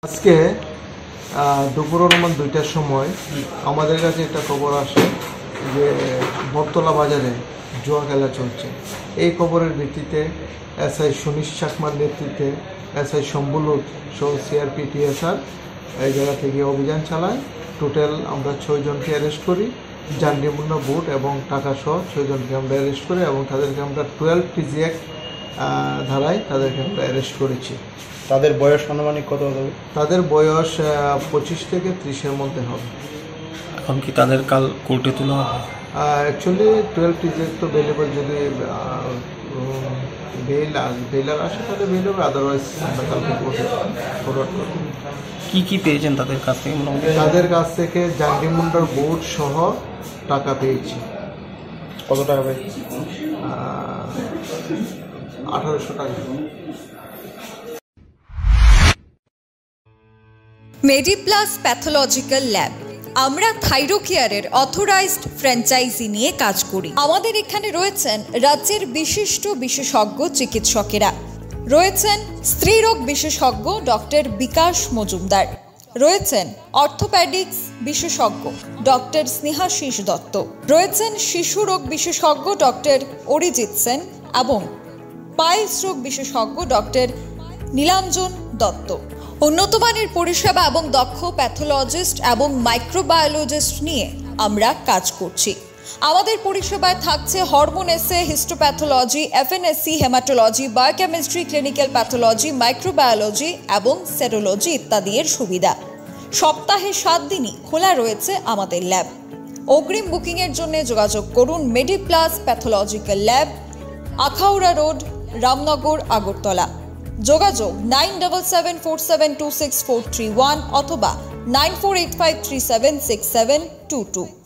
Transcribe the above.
আজকে দুপুর অনুমান 2টার সময় আমাদের কাছে একটা খবর আসে যে বটতলা বাজারে জুয়া খেলা চলছে। এই খবরের ভিত্তিতে এসআই সুনীশ চাকমার নেতৃত্বে এসআই শম্ভুলুত সহ সিআরপি টিএসআর এই জায়গা থেকে অভিযান চালায়। টোটাল আমরা 6 জনকে অ্যারেস্ট করি, জানডিমুন্না বুট এবং টাকা সহ 6 জনকে আমরা অ্যারেস্ট করি এবং তাদেরকে আমরা 12 TG অ্যাক্ট ধারায় তাদেরকে আমরা অ্যারেস্ট করেছি। তাদের বয়স আনুমানিক কত হবে? তাদের বয়স 25 থেকে 30-এর মধ্যে হবে। এখন কি তাদের কাল কোর্টে তোলা হবে? অ্যাকচুয়ালি 12 TG তো বেলেবল, যদি বেলার আসে তাহলে বেল হবে, আদারওয়াইজ আমরা কালকে কোর্টে ফরওয়ার্ড করব। কি পেয়েছেন তাদের কাছ থেকে? তাদের কাছ থেকে জান্ডিমুন্ডার বোর্ড সহ টাকা পেয়েছি। কত টাকা পেয়েছি? 1800 টাকা। মেডিপ্লাস প্যাথোলজিক্যাল ল্যাব, আমরা থাইরোকেয়ারের অথরাইজড ফ্র্যাঞ্চাইজি নিয়ে কাজ করি। আমাদের এখানে রয়েছেন রাজ্যের বিশিষ্ট বিশেষজ্ঞ চিকিৎসকেরা, রয়েছেন স্ত্রীরোগ বিশেষজ্ঞ ডক্টর বিকাশ মজুমদার, রয়েছেন অর্থোপ্যাডিক্স বিশেষজ্ঞ ডক্টর স্নেহাশিস দত্ত, রয়েছেন শিশু রোগ বিশেষজ্ঞ ডক্টর অরিজিৎ সেন এবং পাইলস রোগ বিশেষজ্ঞ ডক্টর নীলাঞ্জন দত্ত। উন্নত মানের পরিষেবা এবং দক্ষ প্যাথোলজিস্ট এবং মাইক্রোবায়োলজিস্ট নিয়ে আমরা কাজ করছি। আমাদের পরিষেবায় থাকছে হরমোন এসে, histopathology, FNSC, haematology, biochemistry, clinical pathology, microbiology এবং সেরোলজি ইত্যাদি এর সুবিধা। সপ্তাহে 7 দিনই খোলা রয়েছে আমাদের ল্যাব। অগ্রিম বুকিংয়ের জন্য যোগাযোগ করুন Mediplus pathological lab, Akhaura road, Ramnagar, Agartala. যোগাযোগ 9774726431 অথবা 9485376722।